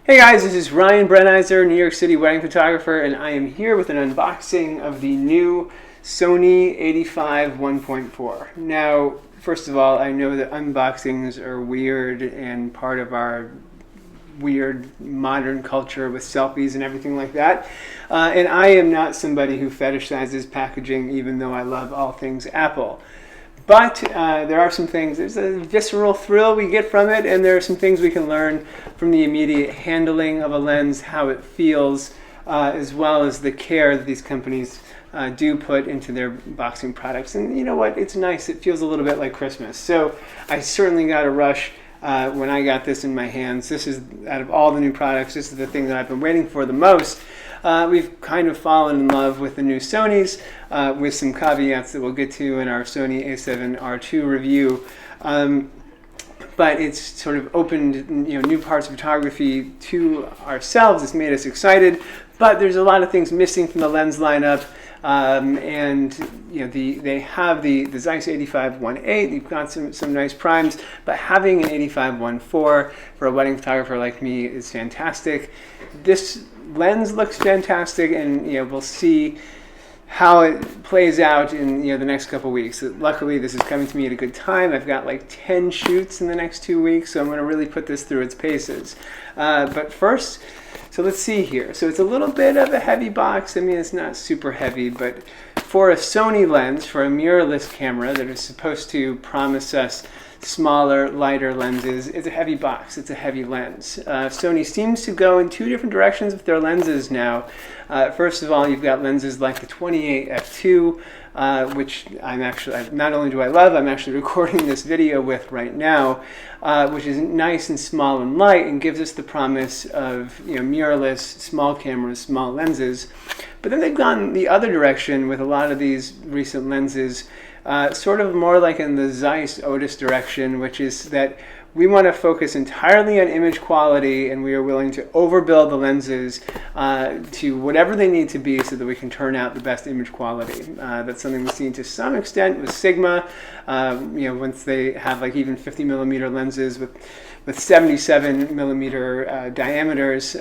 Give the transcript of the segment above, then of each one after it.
Hey guys, this is Ryan Brenizer, New York City wedding photographer, and I am here with an unboxing of the new Sony 85 1.4. Now, first of all, I know that unboxings are weird and part of our weird modern culture with selfies and everything like that. And I am not somebody who fetishizes packaging, even though I love all things Apple. But there are some things, there's a visceral thrill we get from it, and there are some things we can learn from the immediate handling of a lens, how it feels, as well as the care that these companies do put into their boxing products. And you know what, it's nice, it feels a little bit like Christmas. So I certainly got a rush when I got this in my hands. This is, out of all the new products, this is the thing that I've been waiting for the most. We've kind of fallen in love with the new Sonys, with some caveats that we'll get to in our Sony A7R2 review. But it's sort of opened new parts of photography to ourselves. It's made us excited, but there's a lot of things missing from the lens lineup. And they have the Zeiss 85 1.8. You've got some nice primes, but having an 85 1.4 for a wedding photographer like me is fantastic. This lens looks fantastic, and we'll see how it plays out in the next couple weeks. Luckily, this is coming to me at a good time. I've got like 10 shoots in the next 2 weeks, so I'm going to really put this through its paces. But first, so let's see here. So it's a little bit of a heavy box. I mean, it's not super heavy, but for a Sony lens, for a mirrorless camera that is supposed to promise us smaller, lighter lenses, it's a heavy box. It's a heavy lens. Sony seems to go in two different directions with their lenses now. First of all, you've got lenses like the 28 f2, which not only do I love, I'm actually recording this video with right now, which is nice and small and light and gives us the promise of mirrorless, small cameras, small lenses. But then they've gone the other direction with a lot of these recent lenses, sort of more like in the Zeiss Otis direction, which is that we want to focus entirely on image quality, and we are willing to overbuild the lenses to whatever they need to be so that we can turn out the best image quality. That's something we've seen to some extent with Sigma. Once they have like even 50 millimeter lenses with 77 millimeter diameters,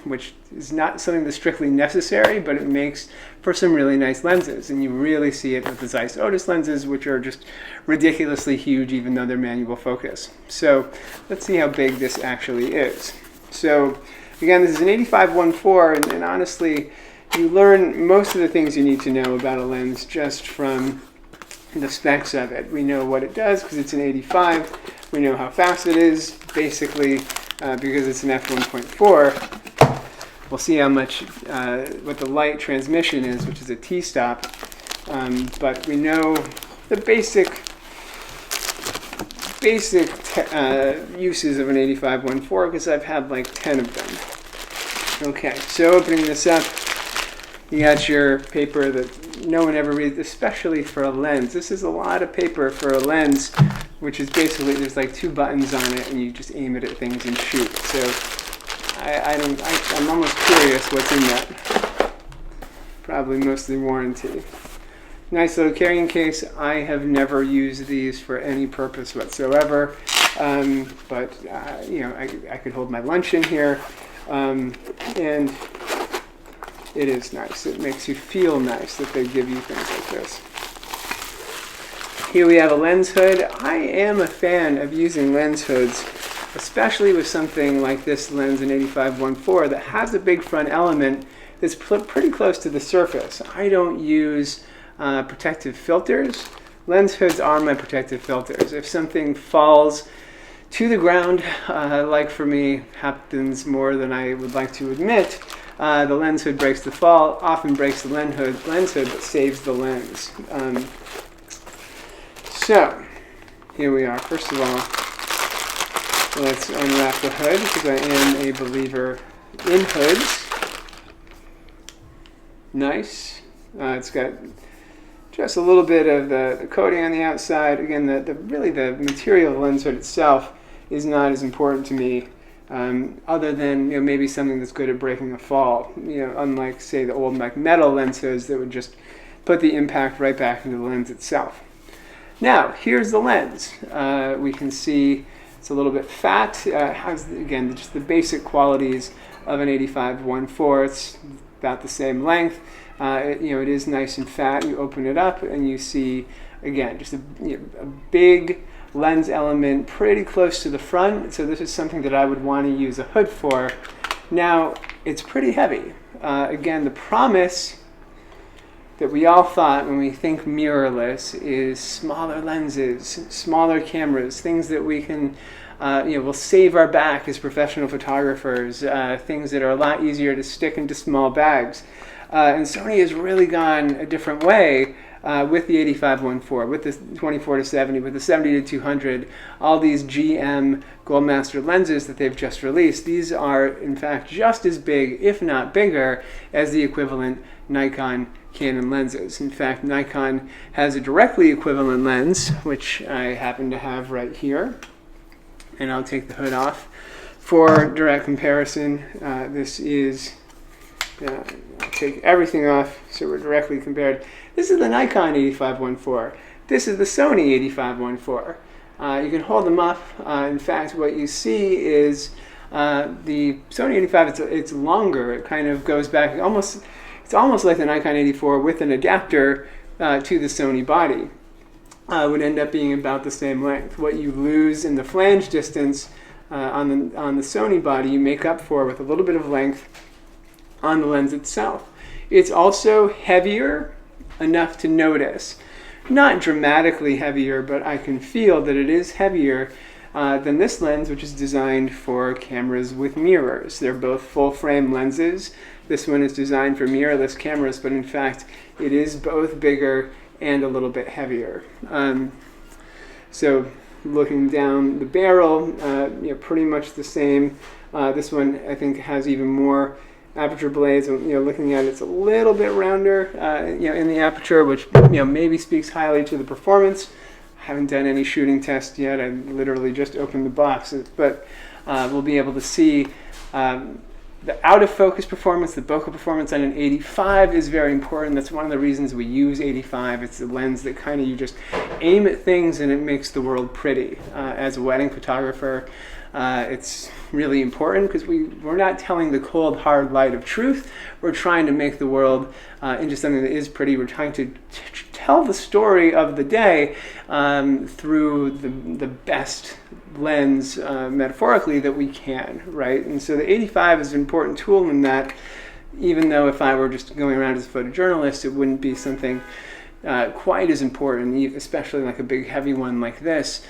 which is not something that's strictly necessary, but it makes for some really nice lenses. And you really see it with the Zeiss Otis lenses, which are just ridiculously huge, even though they're manual focus. So let's see how big this actually is. So again, this is an 85 1.4, and honestly, you learn most of the things you need to know about a lens just from the specs of it. We know what it does because it's an 85. We know how fast it is, basically, because it's an f1.4. We'll see how much, what the light transmission is, which is a T-stop. But we know the basic uses of an 85 1.4 because I've had like 10 of them. Okay, so opening this up, you got your paper that no one ever reads, especially for a lens. This is a lot of paper for a lens, which is basically, there's like 2 buttons on it, and you just aim it at things and shoot. So I'm almost curious what's in that. Probably mostly warranty. Nice little carrying case. I have never used these for any purpose whatsoever, but I could hold my lunch in here, and it is nice. It makes you feel nice that they give you things like this. Here we have a lens hood. I am a fan of using lens hoods, especially with something like this lens, an 85 1.4, that has a big front element that's pretty close to the surface. I don't use protective filters. Lens hoods are my protective filters. If something falls to the ground, like for me, happens more than I would like to admit, the lens hood breaks the fall, often breaks the lens hood, but saves the lens. So, here we are. First of all, let's unwrap the hood, because I am a believer in hoods. Nice. It's got just a little bit of the coating on the outside. Again, really the material of the lens hood itself is not as important to me, other than maybe something that's good at breaking a fall. Unlike say the old metal lens hoods that would just put the impact right back into the lens itself. Now, here's the lens. We can see It's a little bit fat. Has, again, just the basic qualities of an 85-1.4. It's about the same length. It is nice and fat. You open it up and you see, again, just a big lens element pretty close to the front. So this is something that I would want to use a hood for. Now, it's pretty heavy. Again, the promise that we all thought when we think mirrorless is smaller lenses, smaller cameras, things that we can, will save our back as professional photographers, things that are a lot easier to stick into small bags. And Sony has really gone a different way with the 85-1.4, with the 24-70, with the 70-200, all these GM Goldmaster lenses that they've just released. These are, in fact, just as big, if not bigger, as the equivalent Nikon Canon lenses. In fact, Nikon has a directly equivalent lens, which I happen to have right here. And I'll take the hood off for direct comparison. This is, I'll take everything off so we're directly compared. This is the Nikon 85-1.4. This is the Sony 85-1.4. You can hold them up. In fact, what you see is the Sony 85, it's longer. It kind of goes back it's almost like the Nikon 84 with an adapter to the Sony body. Would end up being about the same length. What you lose in the flange distance on the Sony body, you make up for with a little bit of length on the lens itself. It's also heavier enough to notice. Not dramatically heavier, but I can feel that it is heavier than this lens, which is designed for cameras with mirrors. They're both full-frame lenses. This one is designed for mirrorless cameras, but in fact, it is both bigger and a little bit heavier. So looking down the barrel, pretty much the same. This one, I think, has even more aperture blades. Looking at it, it's a little bit rounder, in the aperture, which maybe speaks highly to the performance. I haven't done any shooting tests yet. I literally just opened the box, but we'll be able to see the out of focus performance, the bokeh performance on an 85 is very important. That's one of the reasons we use 85. It's a lens that kind of, you just aim at things and it makes the world pretty. As a wedding photographer, it's really important because we're not telling the cold, hard light of truth. We're trying to make the world into something that is pretty. We're trying to tell the story of the day through the best lens, metaphorically, that we can, right? And so the 85 is an important tool in that, even though if I were just going around as a photojournalist, it wouldn't be something quite as important, especially like a big heavy one like this,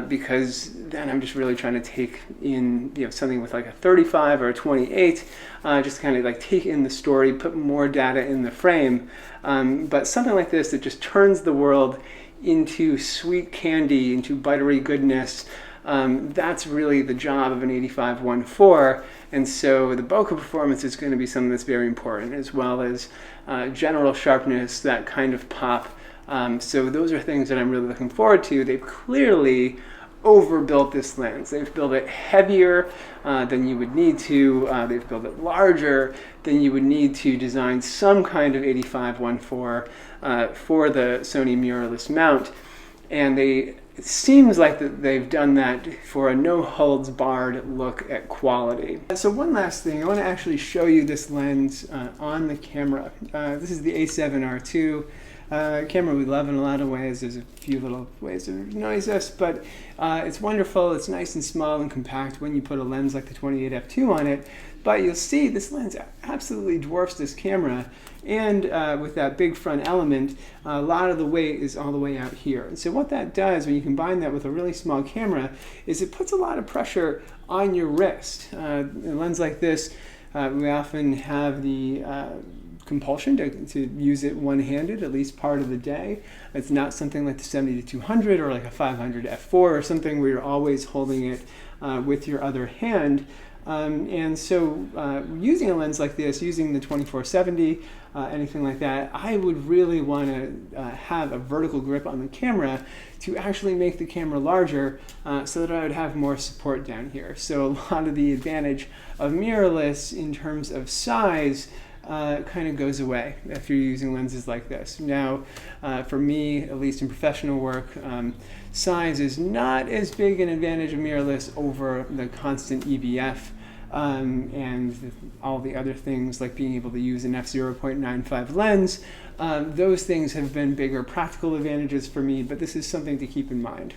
because then I'm just really trying to take in something with like a 35 or a 28, just kind of like take in the story, put more data in the frame. But something like this that just turns the world into sweet candy, into buttery goodness, that's really the job of an 85-1.4. And so the bokeh performance is going to be something that's very important, as well as general sharpness, that kind of pop. So those are things that I'm really looking forward to. They've clearly overbuilt this lens. They've built it heavier than you would need to. They've built it larger than you would need to design some kind of 85-1.4 for the Sony mirrorless mount. And it seems like that they've done that for a no-holds-barred look at quality. So one last thing, I want to actually show you this lens on the camera. This is the A7R2. Camera we love in a lot of ways. There's a few little ways that annoys us, but it's wonderful. It's nice and small and compact when you put a lens like the 28f2 on it. But you'll see this lens absolutely dwarfs this camera, and with that big front element, a lot of the weight is all the way out here. And so what that does when you combine that with a really small camera is it puts a lot of pressure on your wrist. A lens like this, we often have the compulsion to use it one-handed at least part of the day. It's not something like the 70-200 or like a 500 f4 or something where you're always holding it with your other hand. And so using a lens like this, using the 24-70, anything like that, I would really want to have a vertical grip on the camera to actually make the camera larger so that I would have more support down here. So a lot of the advantage of mirrorless in terms of size kind of goes away if you're using lenses like this. Now, for me, at least in professional work, size is not as big an advantage of mirrorless over the constant EVF. And all the other things like being able to use an f/0.95 lens. Those things have been bigger practical advantages for me, but this is something to keep in mind.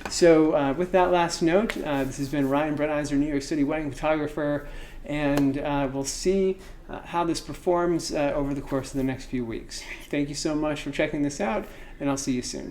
So with that last note, this has been Ryan Brenizer, New York City wedding photographer, and we'll see how this performs over the course of the next few weeks. Thank you so much for checking this out, and I'll see you soon.